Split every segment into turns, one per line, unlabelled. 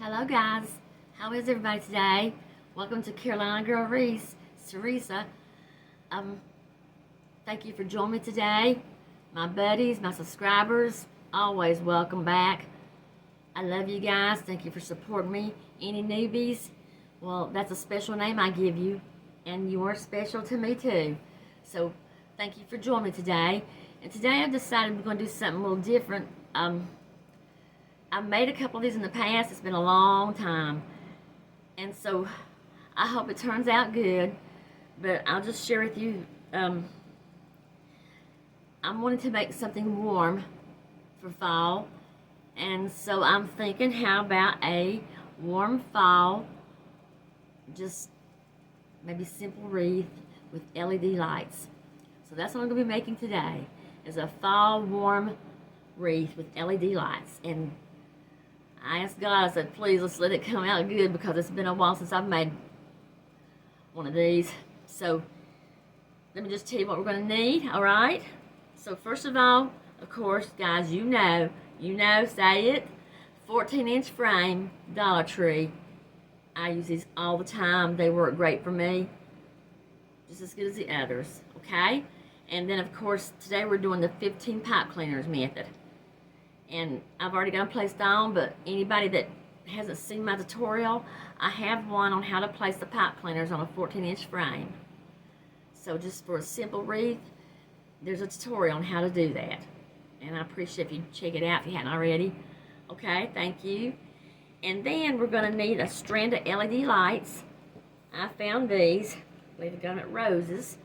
Hello guys, how is everybody today? Welcome to Carolina Girl Wreaths. It's Teresa. Thank you for joining me today. My buddies, my subscribers, always welcome back. I love you guys. Thank you for supporting me. Any newbies, well, that's a special name I give you, and you are special to me too. So thank you for joining me today. And today I've decided we're going to do something a little different. I've made a couple of these in the past. It's been a long time, and so I hope it turns out good. But I'll just share with you, I'm wanting to make something warm for fall, and so I'm thinking, how about a warm fall, just maybe simple wreath with LED lights. So that's what I'm going to be making today, is a fall warm wreath with LED lights. And I asked God, I said, please, let's let it come out good, because it's been a while since I've made one of these. So let me just tell you what we're going to need, all right? So first of all, of course, guys, you know, say it, 14-inch frame, Dollar Tree. I use these all the time. They work great for me, just as good as the others, okay? And then, of course, today we're doing the 15 pipe cleaners method. And I've already got them placed on, but anybody that hasn't seen my tutorial, I have one on how to place the pipe cleaners on a 14-inch frame. So just for a simple wreath, there's a tutorial on how to do that. And I appreciate if you check it out if you hadn't already. Okay, thank you. And then we're going to need a strand of LED lights. I found these. I believe I got them at Rose's.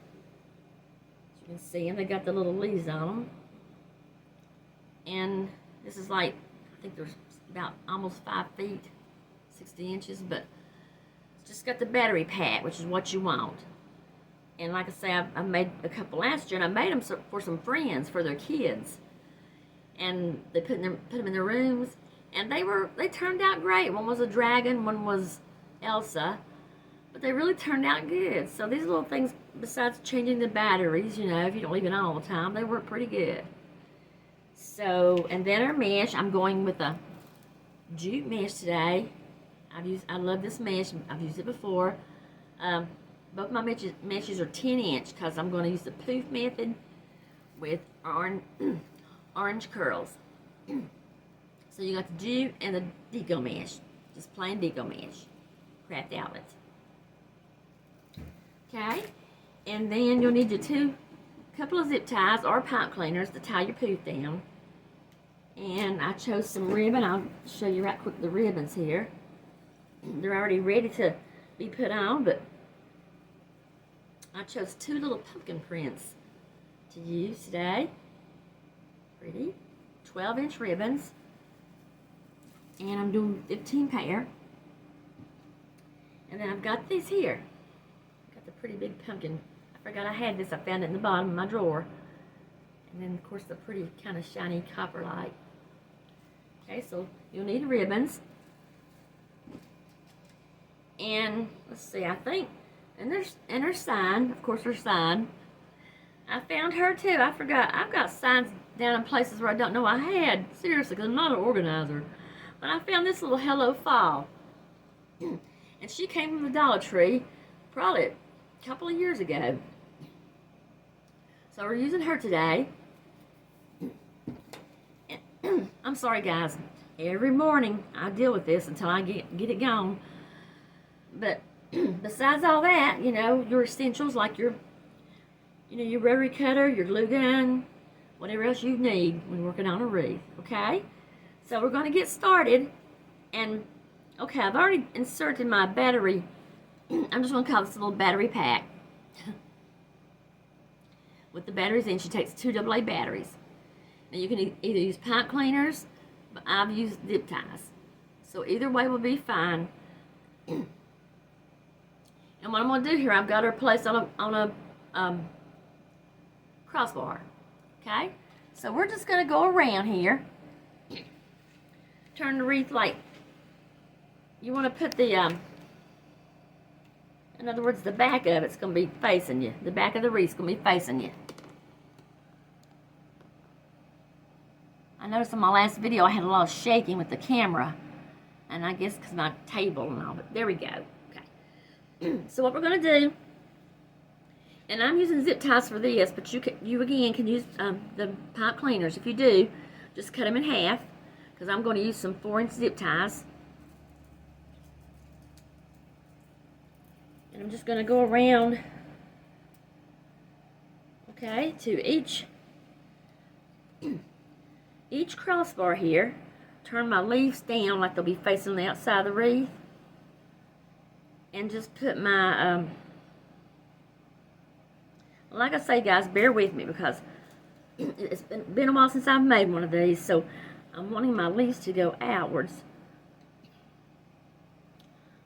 As you can see them, they got the little leaves on them. And this is like, I think there's about almost 5 feet, 60 inches, but it's just got the battery pack, which is what you want. And like I say, I made a couple last year, and I made them for some friends, for their kids. And they put them in their rooms, and they turned out great. One was a dragon, one was Elsa, but they really turned out good. So these little things, besides changing the batteries, you know, if you don't leave it on all the time, they work pretty good. So, and then our mesh, I'm going with a jute mesh today. I love this mesh. I've used it before. Both my meshes are 10-inch, because I'm going to use the Pouf method with orange curls. So you got the jute and the deco mesh, just plain deco mesh, craft outlets. Okay, and then you'll need your couple of zip ties or pipe cleaners to tie your Pouf down. And I chose some ribbon. I'll show you right quick the ribbons here. They're already ready to be put on, but I chose 2 little pumpkin prints to use today. Pretty 12-inch ribbons, and I'm doing 15 pair. And then I've got these here. Got the pretty big pumpkin. I forgot I had this. I found it in the bottom of my drawer. And then, of course, the pretty kind of shiny copper light. Okay, so you'll need ribbons. And let's see, I think, and her sign, of course, her sign. I found her too. I forgot. I've got signs down in places where I don't know I had. Seriously, because I'm not an organizer. But I found this little Hello Fall. And she came from the Dollar Tree probably a couple of years ago. So we're using her today. I'm sorry, guys. Every morning I deal with this until I get it gone. But besides all that, you know, your essentials like your rotary cutter, your glue gun, whatever else you need when working on a wreath. Okay? So we're going to get started. And okay, I've already inserted my battery. I'm just going to call this a little battery pack. With the batteries in, she takes 2 AA batteries. Now you can either use pipe cleaners, but I've used zip ties. So either way will be fine. And what I'm going to do here, I've got her placed on a crossbar. Okay? So we're just going to go around here. Turn the wreath like you want to put the, in other words, the back of it's going to be facing you. The back of the wreath's going to be facing you. I noticed in my last video I had a lot of shaking with the camera. And I guess because my table and all, but there we go. Okay. So what we're going to do, and I'm using zip ties for this, but you again can use the pipe cleaners. If you do, just cut them in half, because I'm going to use some 4-inch zip ties. And I'm just going to go around, okay, to each crossbar here. Turn my leaves down like they'll be facing the outside of the wreath. And just put my, like I say, guys, bear with me because it's been a while since I've made one of these. So I'm wanting my leaves to go outwards.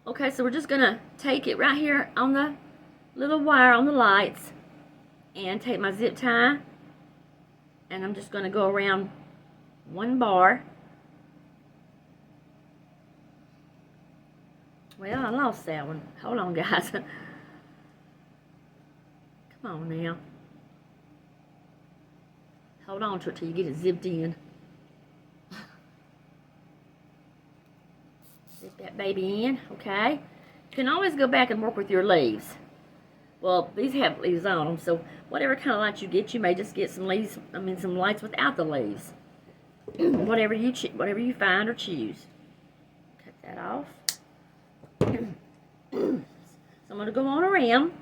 Okay, so we're just going to take it right here on the little wire on the lights. And take my zip tie. And I'm just going to go around one bar. Well, I lost that one. Hold on, guys. Come on now. Hold on to it till you get it zipped in. Zip that baby in, okay? You can always go back and work with your leaves. Well, these have leaves on them, so whatever kind of light you get, you may just get some leaves, some lights without the leaves. whatever you find or choose. Cut that off. So I'm going to go on around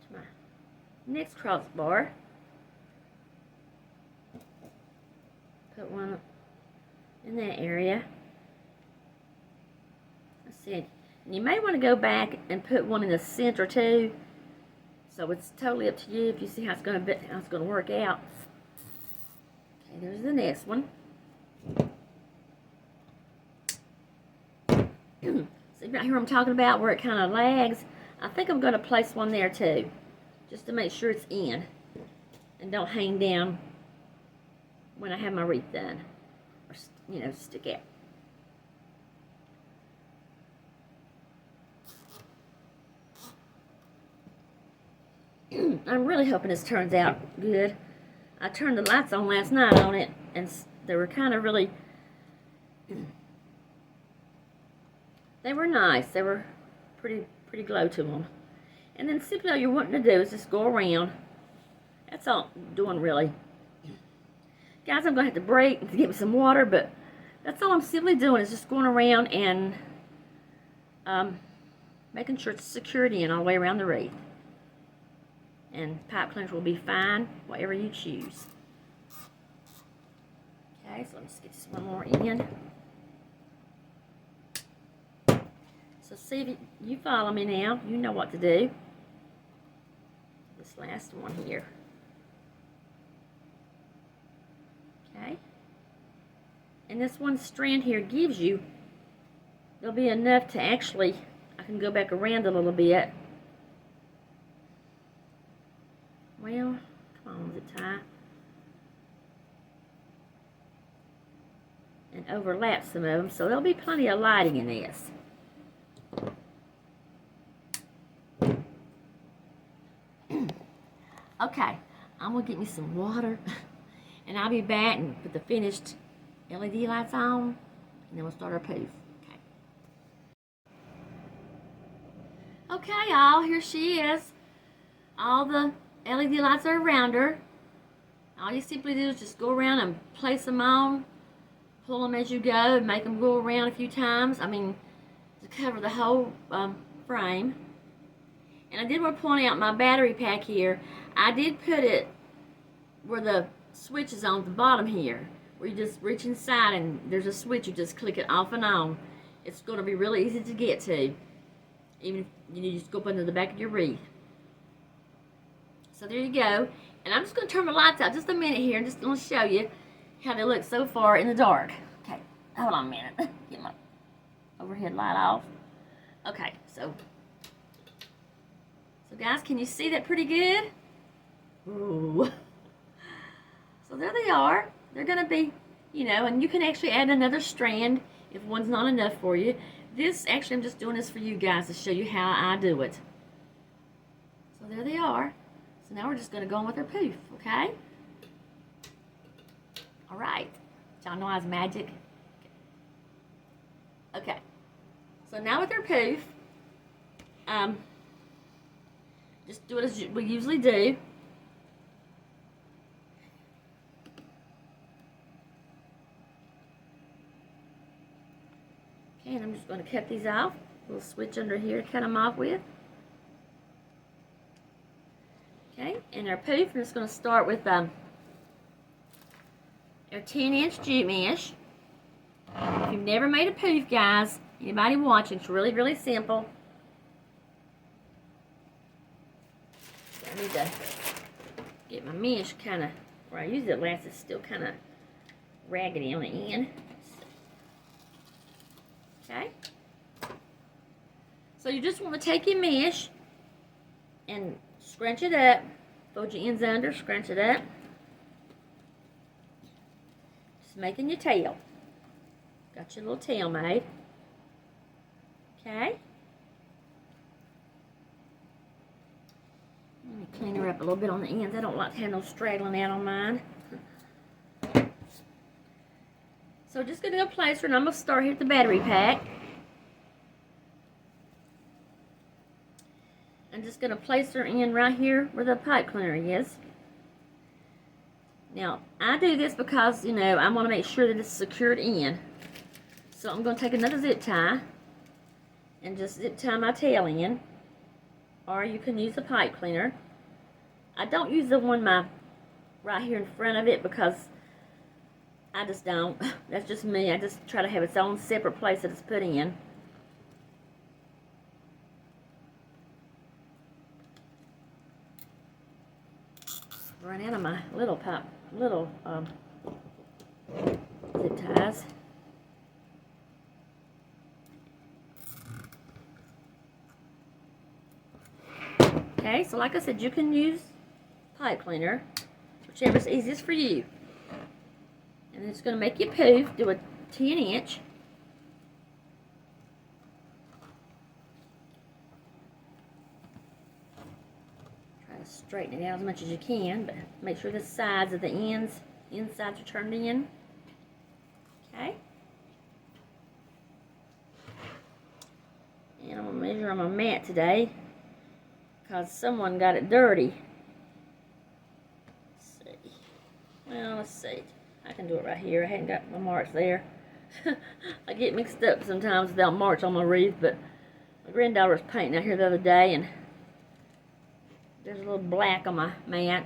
to my next crossbar. Put one in that area. Let's see. And you may want to go back and put one in the center too. So it's totally up to you if you see how it's going to work out. Okay, there's the next one. See right here I'm talking about where it kind of lags. I think I'm going to place one there too, just to make sure it's in and don't hang down when I have my wreath done, or stick out. I'm really hoping this turns out good. I turned the lights on last night on it, and they were kind of really, they were nice. They were pretty glow to them. And then simply all you're wanting to do is just go around. That's all I'm doing really. Guys, I'm going to have to break to get me some water, but that's all I'm simply doing is just going around and making sure it's secured in all the way around the wreath. And pipe cleaners will be fine, whatever you choose. Okay, so let me just get this one more in. So see if you follow me now. You know what to do. This last one here. Okay. And this one strand here gives you, there'll be enough to actually, I can go back around a little bit. Well, come on, zip tie. And overlap some of them, so there'll be plenty of lighting in this. Okay, I'm going to get me some water, and I'll be back and put the finished LED lights on, and then we'll start our poof. Okay, y'all, here she is. All the LED lights are around her. All you simply do is just go around and place them on, pull them as you go, and make them go around a few times. To cover the whole frame. And I did want to point out my battery pack here. I did put it where the switch is on the bottom here, where you just reach inside and there's a switch. You just click it off and on. It's going to be really easy to get to, even if you just go up under the back of your wreath. So there you go. And I'm just going to turn my lights out just a minute here and just going to show you how they look so far in the dark. Okay, hold on a minute. Get my overhead light off. Okay, so guys, can you see that pretty good? Ooh. So there they are. They're going to be, and you can actually add another strand if one's not enough for you. This, actually, I'm just doing this for you guys to show you how I do it. So there they are. So now we're just going to go on with our poof, okay? All right. Y'all know I was magic. Okay. So now with our poof, just do it as we usually do. Okay, and I'm just going to cut these off. We'll switch under here to cut them off with. Okay, and our poof, I'm just going to start with our 10-inch jute mesh. If you've never made a poof, guys, anybody watching, it's really, really simple. So I need to get my mesh kind of, where I used it last, it's still kind of raggedy on the end. Okay. So you just want to take your mesh and scrunch it up. Fold your ends under, scrunch it up. Just making your tail. Got your little tail made. Okay. Let me clean her up a little bit on the ends. I don't like to have no straggling out on mine. So just going to go place her, and I'm going to start here at the battery pack. I'm just going to place her in right here where the pipe cleaner is. Now, I do this because, you know, I want to make sure that it's secured in. So I'm going to take another zip tie and just zip tie my tail in. Or you can use a pipe cleaner. I don't use the one right here in front of it because I just don't. That's just me. I just try to have its own separate place that it's put in. Run out of my little zip ties. Okay, so like I said, you can use pipe cleaner, whichever's easiest for you. And it's going to make you poof. Do a 10-inch. Try to straighten it out as much as you can, but make sure the sides of the insides are turned in. Okay. And I'm going to measure on my mat today because someone got it dirty. Let's see. Well, let's see. I can do it right here. I hadn't got my marks there. I get mixed up sometimes without marks on my wreath, but my granddaughter was painting out here the other day, and there's a little black on my mat.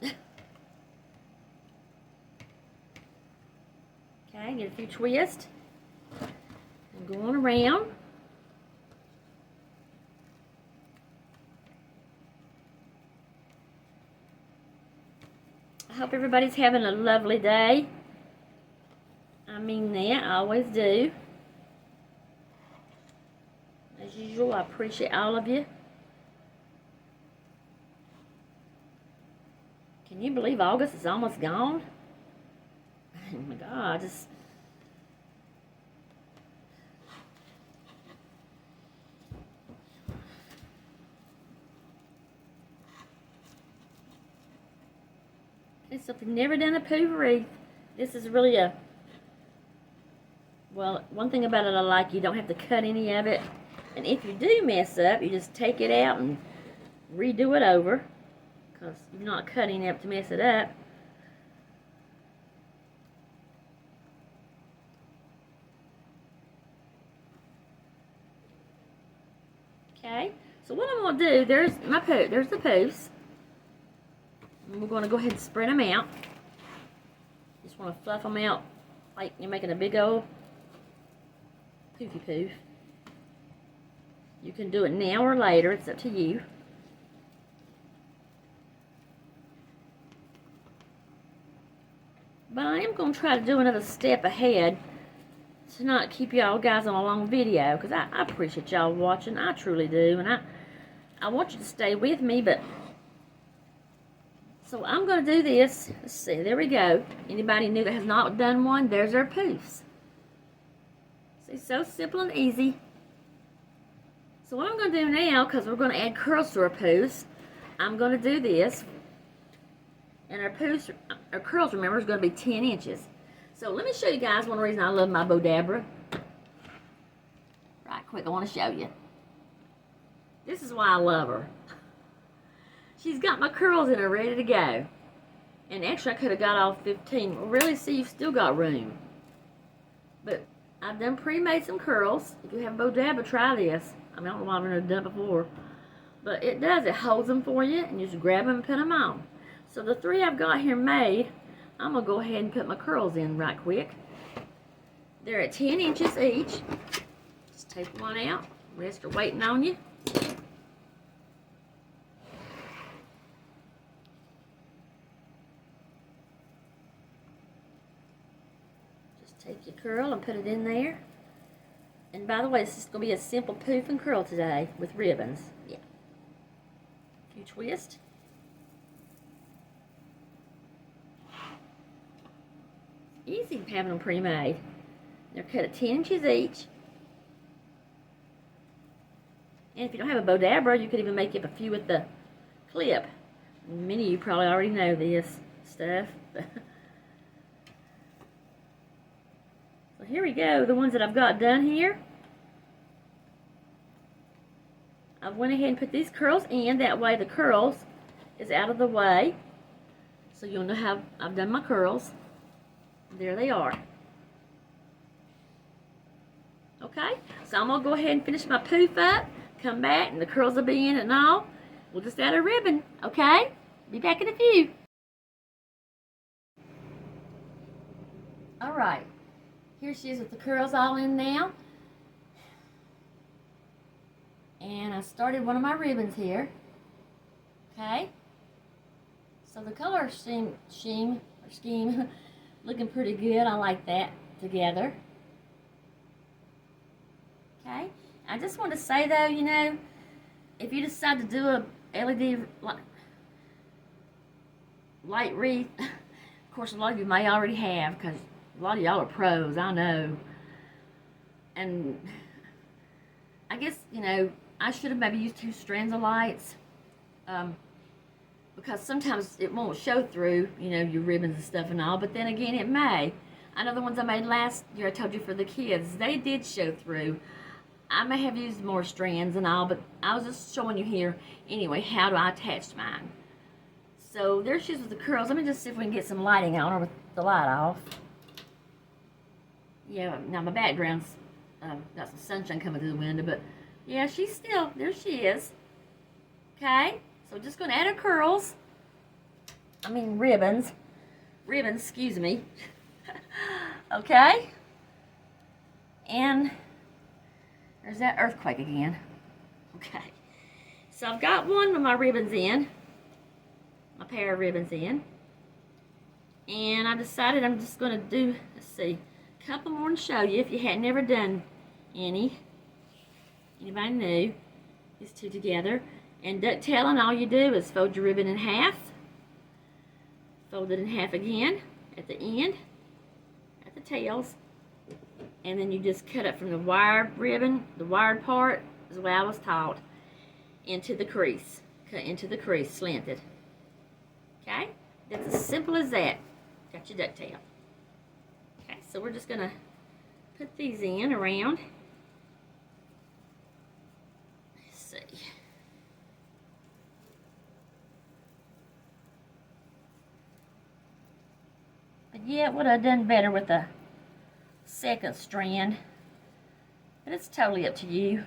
Okay, get a few twists. And go on around. I hope everybody's having a lovely day. I mean that, I always do. As usual, I appreciate all of you. Can you believe August is almost gone? Oh my God, It's something never done a poof wreath. This is really well, one thing about it I like, you don't have to cut any of it. And if you do mess up, you just take it out and redo it over. Because you're not cutting it to mess it up. Okay, so what I'm going to do, there's the poofs. And we're going to go ahead and spread them out. Just want to fluff them out like you're making a big old poofy poof. You can do it now or later, it's up to you. But I am going to try to do another step ahead to not keep y'all guys on a long video, because I appreciate y'all watching. I truly do, and I want you to stay with me. But so I'm going to do this. Let's see, there we go. Anybody new that has not done one, there's our poofs. See, so simple and easy. So what I'm going to do now, because we're going to add curls to our poofs, I'm going to do this. And our poofs, our curls, remember, is going to be 10 inches. So let me show you guys one reason I love my Bodabra. Right quick, I want to show you. This is why I love her. She's got my curls in her ready to go. And actually I could have got all 15. Well, really, see, you've still got room. But I've done pre-made some curls. If you have Bodabra, try this. I mean, I don't know why I've never done it before. But it does. It holds them for you, and you just grab them and put them on. So the 3 I've got here made, I'm going to go ahead and put my curls in right quick. They're at 10 inches each. Just take one out. The rest are waiting on you. Just take your curl and put it in there. And by the way, this is going to be a simple poof and curl today with ribbons. Yeah. You twist. Easy having them pre-made. They're cut at 10 inches each. And if you don't have a Bodabra, you could even make up a few with the clip. Many of you probably already know this stuff. So here we go, the ones that I've got done here. I went ahead and put these curls in, that way the curls is out of the way. So you'll know how I've done my curls. There they are. Okay, so I'm going to go ahead and finish my poof up, come back, and the curls will be in and all. We'll just add a ribbon, okay? Be back in a few. Alright, here she is with the curls all in now. And I started one of my ribbons here. Okay? So the color scheme looking pretty good. I like that together. Okay? I just want to say though, you know, if you decide to do a LED light wreath, of course a lot of you may already have, because a lot of y'all are pros, I know. And I guess, you know, I should have maybe used 2 strands of lights, because sometimes it won't show through, you know, your ribbons and stuff and all, but then again it may. I know the ones I made last year, I told you for the kids, they did show through. I may have used more strands and all, but I was just showing you here, anyway, how do I attach mine. So there she is with the curls. Let me just see if we can get some lighting on her with the light off. Yeah, now my background's got some sunshine coming through the window, but yeah, she's still, there she is. Okay, so just going to add her curls. I mean ribbons. Ribbons, excuse me. Okay. And there's that earthquake again. Okay. So I've got one of my ribbons in. My pair of ribbons in. And I decided I'm just going to do, let's see, a couple more to show you if you had never done any. Anybody new? These 2 together. And ducktail, all you do is fold your ribbon in half. Fold it in half again at the end, at the tails. And then you just cut it from the wired ribbon, the wired part, is the way I was taught, into the crease. Cut into the crease, slanted. Okay? That's as simple as that. Got your ducktail. Okay, so we're just going to put these in around. See. But yeah, it would have done better with a second strand. But it's totally up to you.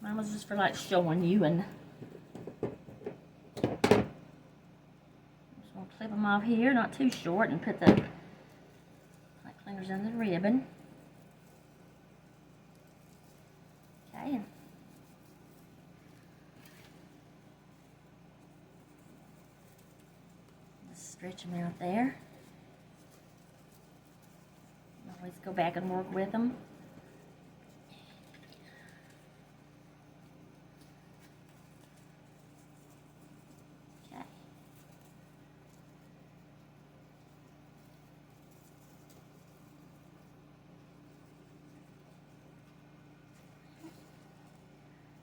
Mine was just for like showing you, and I'm just going to clip them off here, not too short, and put the light clingers in the ribbon. Okay. Stretch them out there. Always go back and work with them. Okay.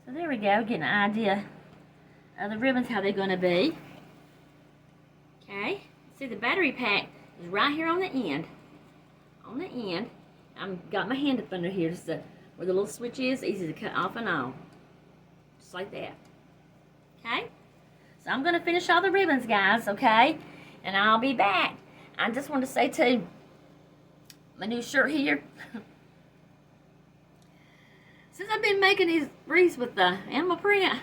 So there we go, getting an idea of the ribbons, how they're going to be. Okay, see the battery pack is right here on the end. On the end, I've got my hand up under here, just where the little switch is, easy to cut off and on. Just like that. Okay? So I'm going to finish all the ribbons, guys, okay? And I'll be back. I just want to say, too, my new shirt here. Since I've been making these wreaths with the animal print,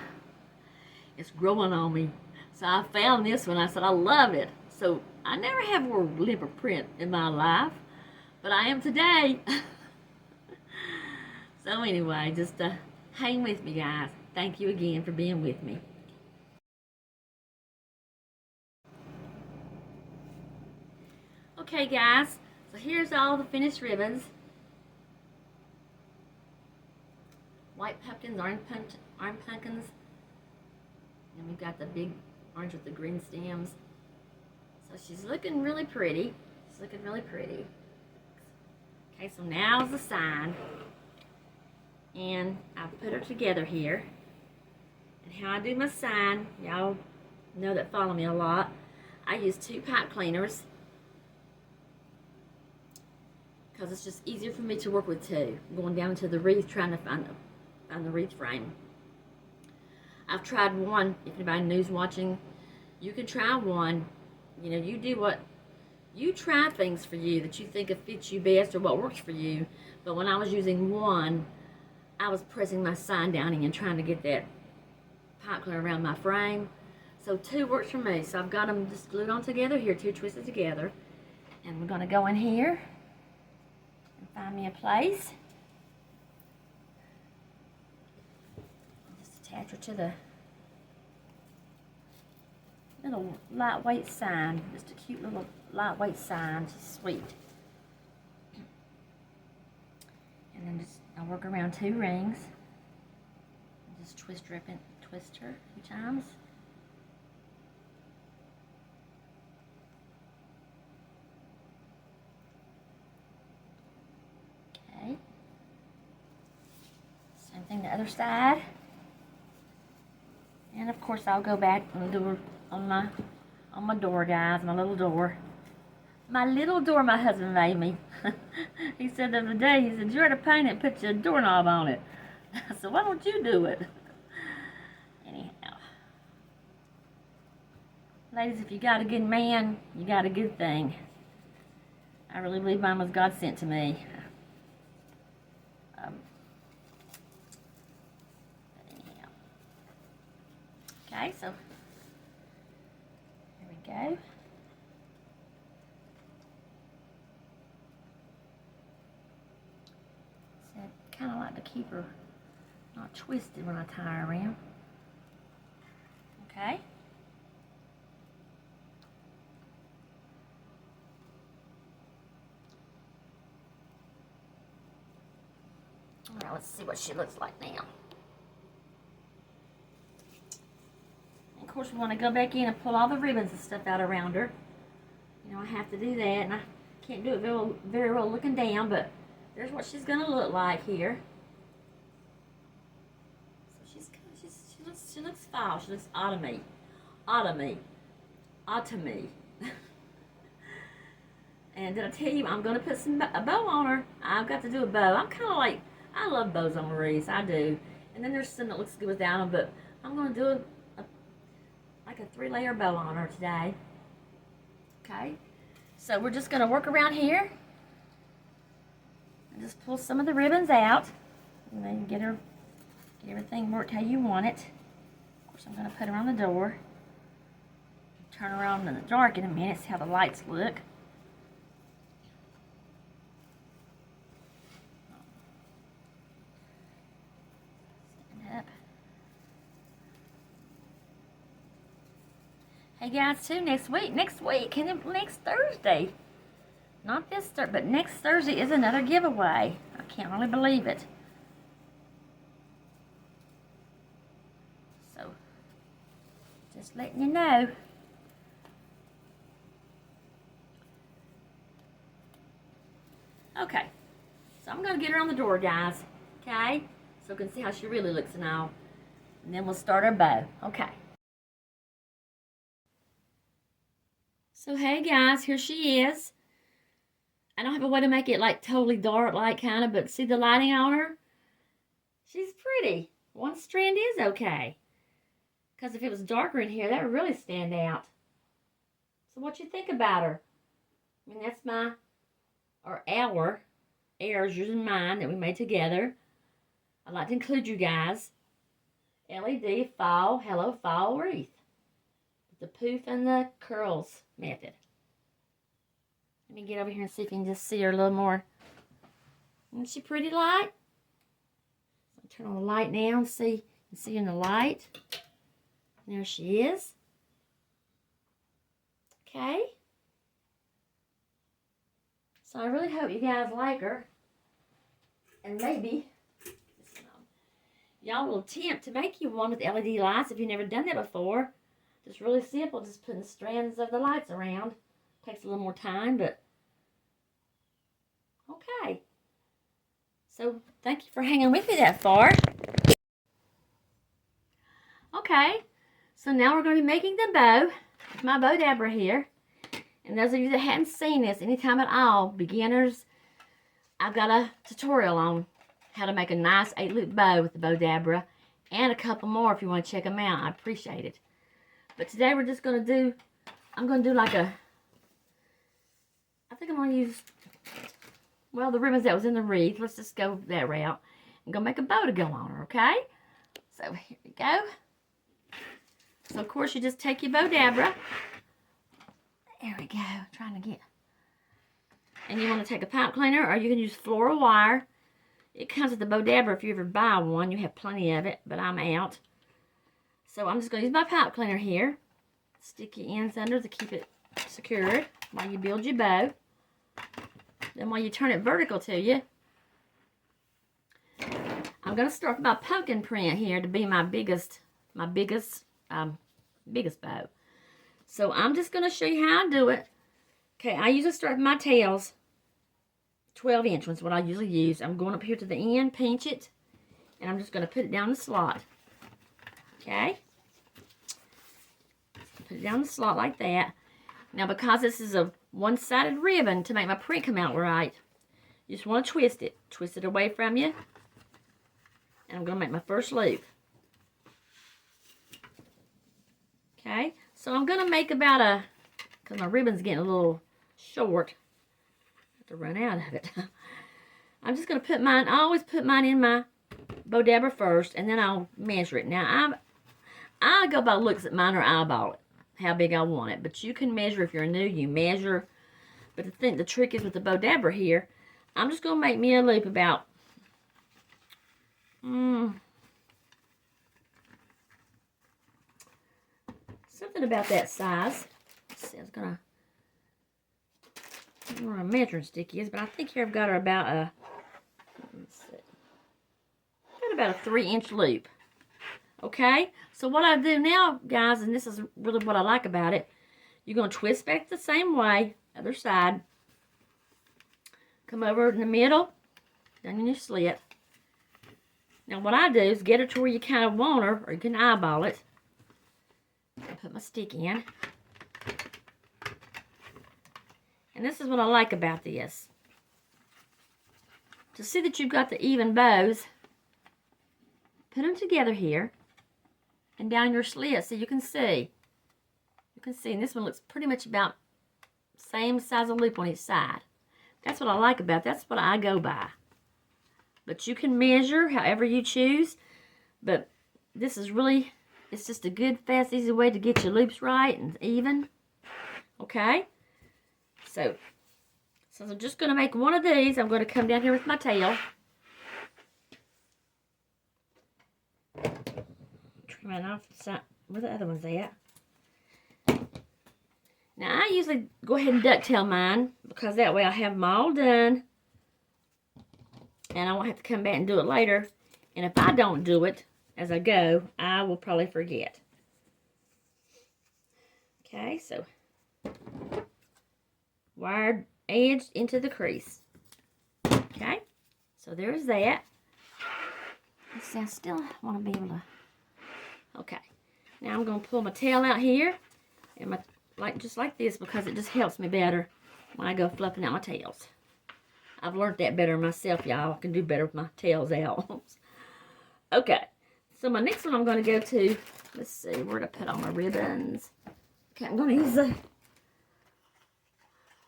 it's growing on me. So I found this one. I said, I love it. So I never have worn leopard print in my life, but I am today. So anyway, just hang with me, guys. Thank you again for being with me. Okay, guys. So here's all the finished ribbons. White pumpkins, orange pumpkins. And we've got the big orange with the green stems. So she's looking really pretty. She's looking really pretty. Okay, so now's the sign. And I've put her together here. And how I do my sign, y'all know that follow me a lot. I use 2 pipe cleaners, because it's just easier for me to work with 2. I'm going down into the wreath trying to find the wreath frame. I've tried one. If anybody new's watching, you can try one. You know, you do what you try, things for you that you think fits you best or what works for you. But when I was using one, I was pressing my sign down and trying to get that pipe cleaner around my frame. So 2 works for me. So I've got them just glued on together here, 2 twisted together. And we're going to go in here and find me a place. Just attach her to the little lightweight sign. Just a cute little lightweight sign. Just sweet. And then just I'll work around 2 rings. And just twist her a few times. Okay. Same thing the other side. And of course I'll go back and do on my door, guys, my little door. My little door my husband made me. He said the other day, he said, you ought to paint it and put your doorknob on it. I said, why don't you do it? Anyhow. Ladies, if you got a good man, you got a good thing. I really believe mine was God sent to me. Anyhow. Okay, so here we go. So I kind of like to keep her not twisted when I tie her around. Okay. Now let's see what she looks like now. And of course, we want to go back in and pull all the ribbons and stuff out around her. You know, I have to do that, and I can't do it very well looking down, but there's what she's going to look like here. So she looks foul. She looks autumny. And did I tell you I'm going to put a bow on her? I've got to do a bow. I'm kind of like, I love bows on Wreaths. I do. And then there's some that looks good without them, but I'm going to do like a 3-layer bow on her today. Okay. So we're just going to work around here and just pull some of the ribbons out, and then get everything worked how you want it. Of course, I'm going to put her on the door. Turn her on in the dark in a minute, see how the lights look. Stand up. Hey guys, too, next week, and next Thursday. Not this Thursday, but next Thursday is another giveaway. I can't really believe it. So, just letting you know. Okay, so I'm going to get her on the door, guys, okay? So we can see how she really looks now. And then we'll start our bow, okay? So hey guys, here she is. I don't have a way to make it like totally dark light kind of, but see the lighting on her? She's pretty. One strand is okay. Because if it was darker in here, that would really stand out. So what you think about her? I mean, that's our ours, yours and mine, that we made together. I'd like to include you guys. LED Fall, Hello Fall Wreath. The poof and the curls method. Let me get over here and see if you can just see her a little more. Isn't she pretty light? So turn on the light now and see. You can see in the light. There she is. Okay. So I really hope you guys like her. And maybe y'all will attempt to make you one with LED lights if you've never done that before. Just really simple, just putting strands of the lights around. Takes a little more time, but okay. So thank you for hanging with me that far. Okay, so now we're going to be making the bow with my bow dabber here. And those of you that hadn't seen this anytime at all, beginners, I've got a tutorial on how to make a nice 8-loop bow with the bow dabber, and a couple more if you want to check them out. I appreciate it. But today we're just going to do, I'm going to do like a, I think I'm going to use, well, the ribbons that was in the wreath. Let's just go that route. I'm going to make a bow to go on her, okay? So here we go. So of course you just take your bow dabber. There we go. Trying to get, and you want to take a pipe cleaner, or you can use floral wire. It comes with the bow dabber if you ever buy one. You have plenty of it, but I'm out. So I'm just going to use my pipe cleaner here. Stick your ends under to keep it secured while you build your bow. Then while you turn it vertical to you, I'm going to start with my pumpkin print here to be my biggest bow. So I'm just going to show you how I do it. Okay, I usually start with my tails. 12-inch one's what I usually use. I'm going up here to the end, pinch it, and I'm just going to put it down the slot. Okay? Put it down the slot like that. Now, because this is a one-sided ribbon, to make my print come out right, you just want to twist it. Twist it away from you. And I'm going to make my first loop. Okay? So I'm going to make about a, because my ribbon's getting a little short. I have to run out of it. I'm just going to put mine, I always put mine in my bow dabber first, and then I'll measure it. Now, I go by looks at mine or eyeball it, how big I want it. But you can measure if you're new, you measure. But the trick is with the bow dabber here, I'm just going to make me a loop about, something about that size. Let's see, I was going to, I don't know where a measuring stick is, but I think here I've got her about a, let's see, got about a 3-inch loop. Okay, so what I do now, guys, and this is really what I like about it, you're going to twist back the same way, other side, come over in the middle, down in your slit. Now what I do is get her to where you kind of want her, or you can eyeball it. I'll put my stick in. And this is what I like about this. To see that you've got the even bows, put them together here and down your slit so you can see. You can see, and this one looks pretty much about same size of loop on each side. That's what I like about it. That's what I go by. But you can measure however you choose. But this is really, it's just a good, fast, easy way to get your loops right and even. Okay? So I'm just going to make one of these. I'm going to come down here with my tail. Trim it off the side. Where the other one's at? Now, I usually go ahead and ducktail mine, because that way I have them all done. And I won't have to come back and do it later. And if I don't do it as I go, I will probably forget. Okay, so wired edge into the crease. Okay, so there's that. Let's see, I still want to be able to. Okay, now I'm going to pull my tail out here, and my just like this because it just helps me better when I go fluffing out my tails. I've learned that better myself, y'all. I can do better with my tails out. Okay, so my next one I'm going to go to, let's see, where to put all my ribbons. Okay, I'm going to use the,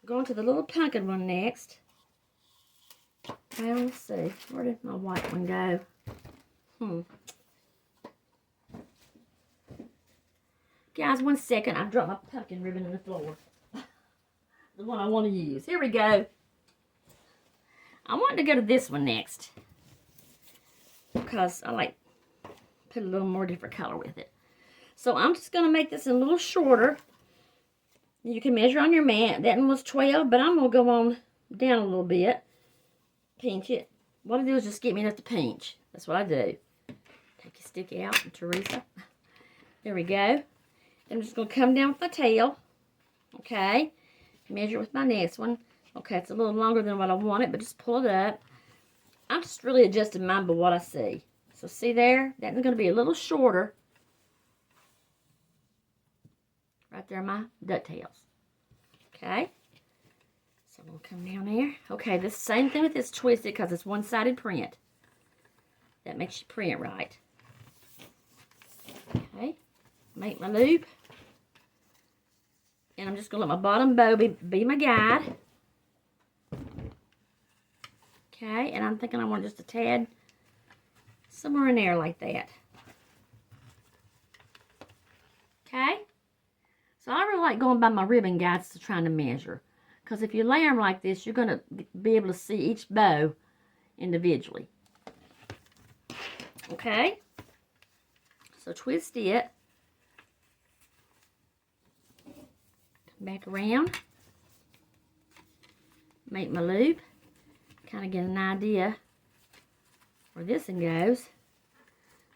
going to the little pumpkin one next. Well, let's see, where did my white one go? Guys, 1 second, I dropped my pumpkin ribbon on the floor. The one I want to use. Here we go. I want to go to this one next, because I like put a little more different color with it. So I'm just going to make this a little shorter. You can measure on your mat. That one was 12, but I'm going to go on down a little bit. Pinch it. What I do is just get me enough to pinch. That's what I do. Take your stick out, Teresa. There we go. I'm just going to come down with my tail. Okay. Measure with my next one. Okay, it's a little longer than what I wanted, but just pull it up. I'm just really adjusting mine by what I see. So see there? That's going to be a little shorter. Right there, my ducktails. Okay. So I'm going to come down there. Okay, the same thing with this twisted because it's one-sided print. That makes you print right. Okay. Make my loop. And I'm just going to let my bottom bow be my guide. Okay, and I'm thinking I want just a tad somewhere in there like that. Okay, so I really like going by my ribbon guides to trying to measure. Because if you lay them like this, you're going to be able to see each bow individually. Okay, so twist it. Come back around. Make my loop. Kind of get an idea where this one goes.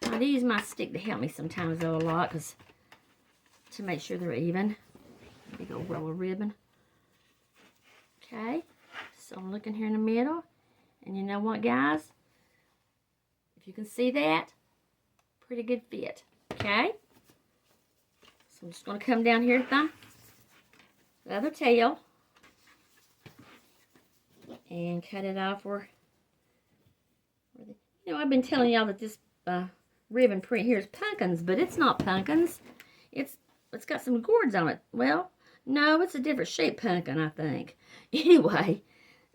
I do use my stick to help me sometimes though a lot, because to make sure they're even. Big old roll of ribbon. Okay, so I'm looking here in the middle, and you know what, guys? If you can see that, pretty good fit. Okay, so I'm just going to come down here with the other tail. And cut it off where you know, I've been telling y'all that this ribbon print here is pumpkins, but it's not pumpkins. It's got some gourds on it. Well, no, it's a different shaped pumpkin, I think. Anyway,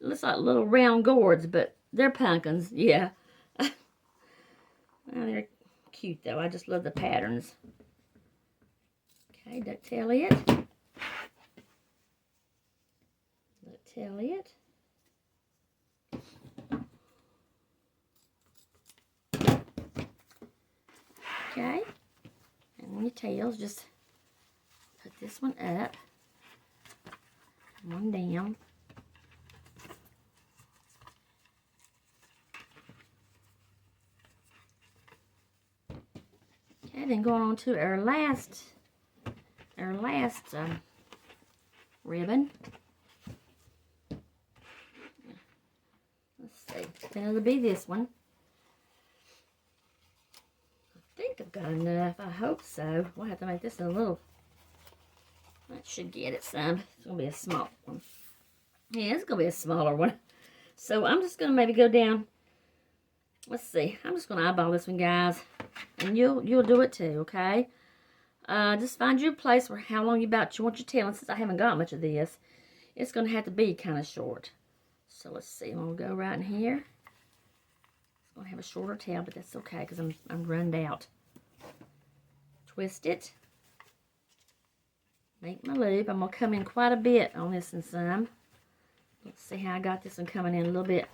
it looks like little round gourds, but they're pumpkins, yeah. Well, they're cute, though. I just love the patterns. Okay, ducktail it. Ducktail it. Okay, and on your tails, just put this one up, one down. Okay, then going on to our last ribbon. Let's see, then it'll be this one. I think I've got enough. I hope so. We'll have to make this a little. That should get it some. It's going to be a small one. Yeah, it's going to be a smaller one. So I'm just going to maybe go down. Let's see. I'm just going to eyeball this one, guys. And you'll do it too, okay? Just find you a place where how long you want your tail. And since I haven't got much of this, it's going to have to be kind of short. So let's see. I'm going to go right in here. It's going to have a shorter tail, but that's okay because I'm runned out. Twist it. Make my loop. I'm going to come in quite a bit on this and some. Let's see how I got this one coming in a little bit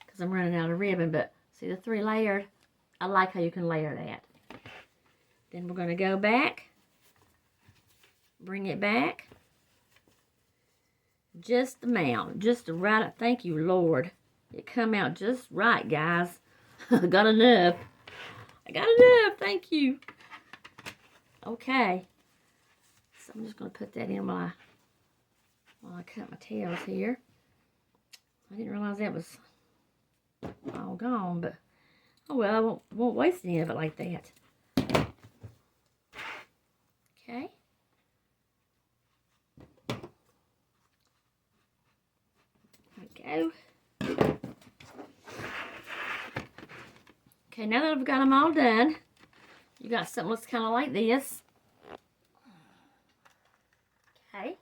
because I'm running out of ribbon. But see the 3 layered? I like how you can layer that. Then we're going to go back. Bring it back. Just the amount. Just the right. Thank you, Lord. It come out just right, guys. I got enough. I got enough. Thank you. Okay. So I'm just going to put that in while I cut my tails here. I didn't realize that was all gone, but oh well, I won't waste any of it like that. Okay. Go. Okay, now that I've got them all done, you got something that's kind of like this. Okay.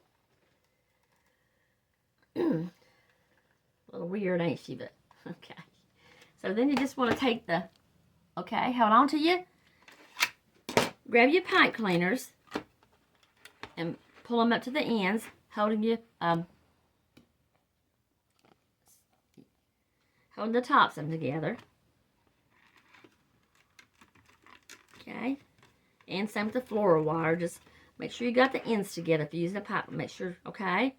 A little weird, ain't she? But okay. So then you just want to take the, okay, hold on to you. Grab your pipe cleaners and pull them up to the ends, holding your, holding the tops of them together. Okay. And same with the floral wire. Just make sure you got the ends together. If you're using a pipe, make sure, okay.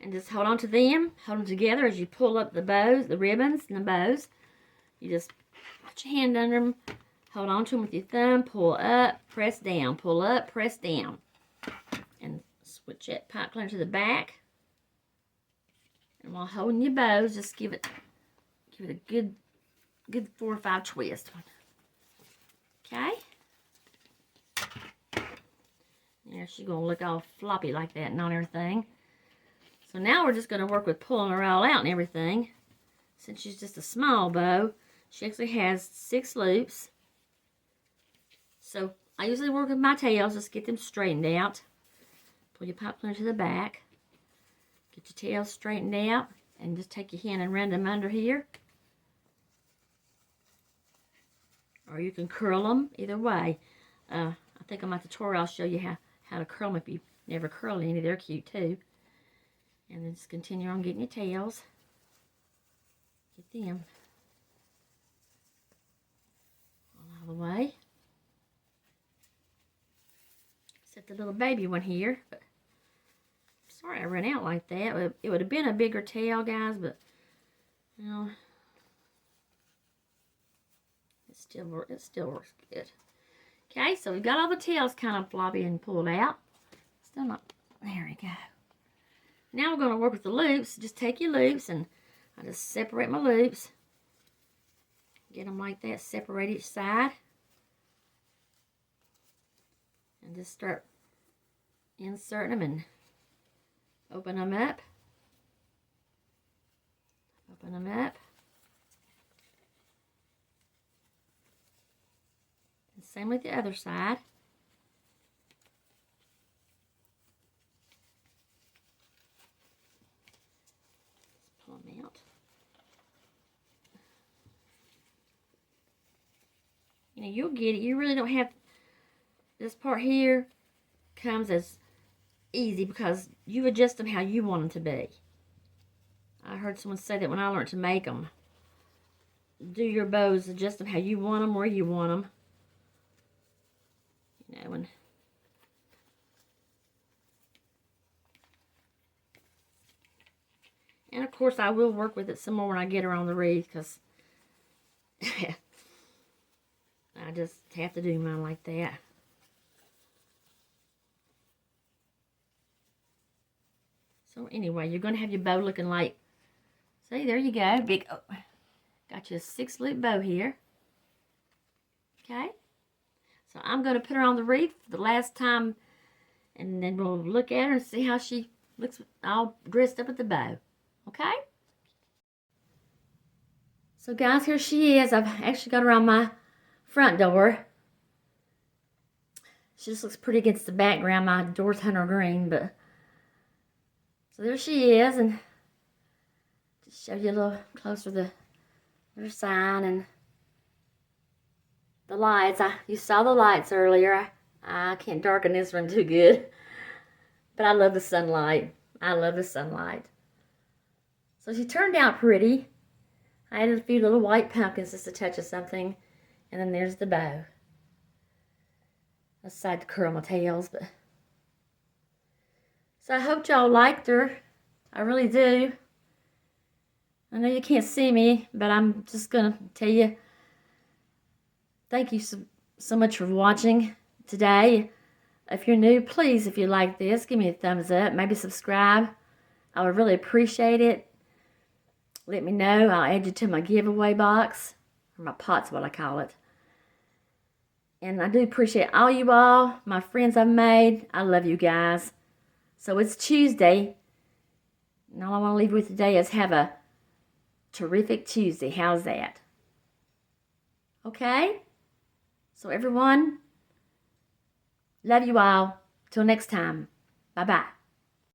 And just hold on to them. Hold them together as you pull up the bows, the ribbons and the bows. You just put your hand under them. Hold on to them with your thumb. Pull up, press down. Pull up, press down. And switch that pipe cleaner to the back. And while holding your bows, just give it a good 4 or 5 twists. Okay. There, she's gonna look all floppy like that and on everything. So now we're just going to work with pulling her all out and everything. Since she's just a small bow, she actually has 6 loops. So I usually work with my tails, just get them straightened out. Pull your pipe cleaner to the back. Get your tails straightened out. And just take your hand and run them under here. Or you can curl them, either way. I think on my tutorial I'll show you how to curl them if you've never curled any. They're cute too. And then just continue on getting your tails. Get them all the way. Set the little baby one here. But I'm sorry I ran out like that. It would have been a bigger tail, guys, but you know, it still works good. Okay, so we've got all the tails kind of floppy and pulled out. Still not. There we go. Now we're going to work with the loops. Just take your loops and I just separate my loops. Get them like that. Separate each side. And just start inserting them and open them up. Open them up. And same with the other side. Out. You know, you'll get it. You really don't have, this part here comes as easy because you adjust them how you want them to be. I heard someone say that when I learned to make them. Do your bows, adjust them how you want them, where you want them. You know, and of course, I will work with it some more when I get her on the wreath, because I just have to do mine like that. So anyway, you're going to have your bow looking like, see, there you go. Big, oh, got you a 6-loop bow here. Okay. So I'm going to put her on the wreath the last time, and then we'll look at her and see how she looks all dressed up with the bow. Okay? So guys, here she is. I've actually got her on my front door. She just looks pretty against the background. My door's hunter green, but so there she is, and just show you a little closer the other side and the lights. You saw the lights earlier. I can't darken this room too good, but I love the sunlight. I love the sunlight. So she turned out pretty. I added a few little white pumpkins, just a touch of something. And then there's the bow. I decided to curl my tails, but... So I hope y'all liked her. I really do. I know you can't see me, but I'm just going to tell you, thank you so much for watching today. If you're new, please, if you like this, give me a thumbs up. Maybe subscribe. I would really appreciate it. Let me know. I'll add you to my giveaway box. Or my pot's what I call it. And I do appreciate all you all, my friends I've made. I love you guys. So it's Tuesday, And all I want to leave you with today is have a terrific Tuesday. How's that? Okay? So everyone, love you all. Till next time. Bye-bye.